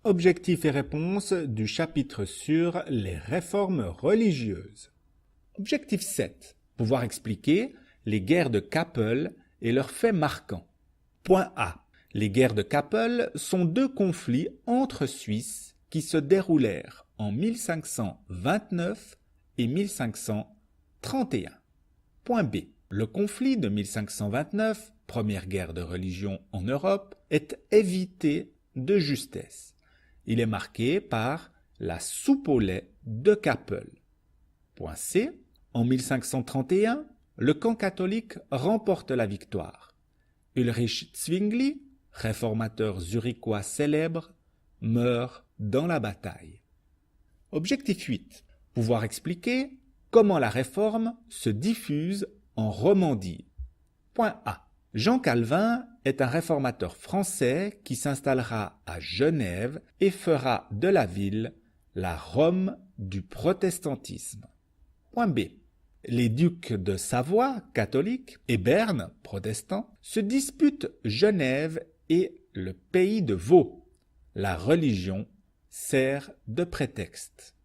Objectifs et réponses du chapitre sur les réformes religieuses. Objectif 7. Pouvoir expliquer les guerres de Kappel et leurs faits marquants. Point A. Les guerres de Kappel sont deux conflits entre Suisses qui se déroulèrent en 1529 et 1531. Point B. Le conflit de 1529, première guerre de religion en Europe, est évité de justesse. Il est marqué par la soupe au lait de Kappel. Point C. En 1531, le camp catholique remporte la victoire. Ulrich Zwingli, réformateur zurichois célèbre, meurt dans la bataille. Objectif 8. Pouvoir expliquer comment la réforme se diffuse en Romandie. Point A. Jean Calvin est un réformateur français qui s'installera à Genève et fera de la ville la Rome du protestantisme. Point B. Les ducs de Savoie, catholiques, et Berne, protestants, se disputent Genève et le pays de Vaud. La religion sert de prétexte.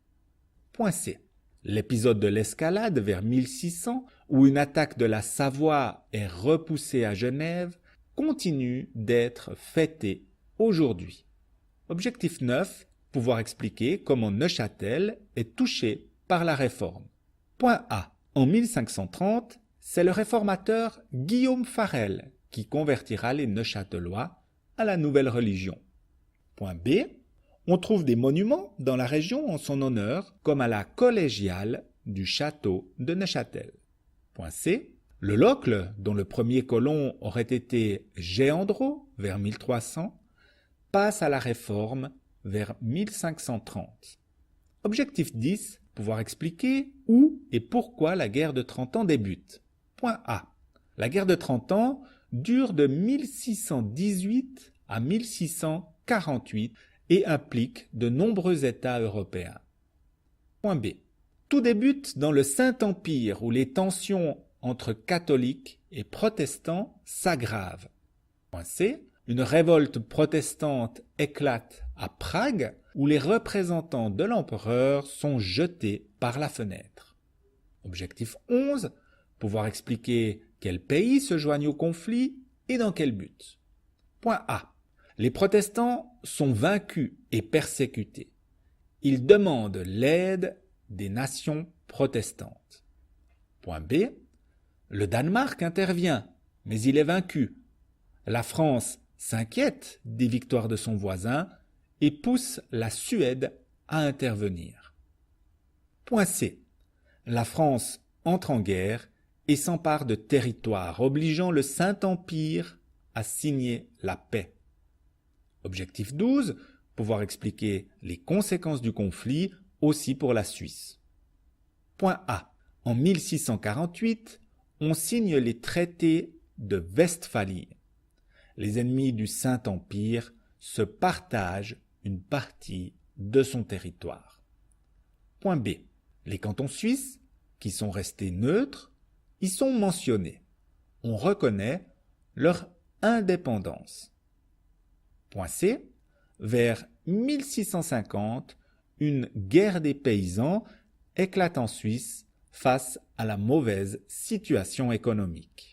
Point C. L'épisode de l'Escalade vers 1600, où une attaque de la Savoie est repoussée à Genève, continue d'être fêté aujourd'hui. Objectif 9. Pouvoir expliquer comment Neuchâtel est touché par la réforme. Point A. En 1530, c'est le réformateur Guillaume Farel qui convertira les Neuchâtelois à la nouvelle religion. Point B. On trouve des monuments dans la région en son honneur, comme à la collégiale du château de Neuchâtel. Point C. Le Locle, dont le premier colon aurait été Géandro vers 1300, passe à la Réforme vers 1530. Objectif 10. Pouvoir expliquer où et pourquoi la guerre de 30 ans débute. Point A. La guerre de 30 ans dure de 1618 à 1648 et implique de nombreux États européens. Point B. Tout débute dans le Saint-Empire où les tensions entre catholiques et protestants s'aggravent. Point C. Une révolte protestante éclate à Prague où les représentants de l'empereur sont jetés par la fenêtre. Objectif 11. Pouvoir expliquer quels pays se joignent au conflit et dans quel but. Point A. Les protestants sont vaincus et persécutés. Ils demandent l'aide des nations protestantes. Point B. Le Danemark intervient, mais il est vaincu. La France s'inquiète des victoires de son voisin et pousse la Suède à intervenir. Point C. La France entre en guerre et s'empare de territoires, obligeant le Saint-Empire à signer la paix. Objectif 12. Pouvoir expliquer les conséquences du conflit aussi pour la Suisse. Point A. En 1648, on signe les traités de Westphalie. Les ennemis du Saint-Empire se partagent une partie de son territoire. Point B. Les cantons suisses, qui sont restés neutres, y sont mentionnés. On reconnaît leur indépendance. Point C. Vers 1650, une guerre des paysans éclate en Suisse face à la mauvaise situation économique.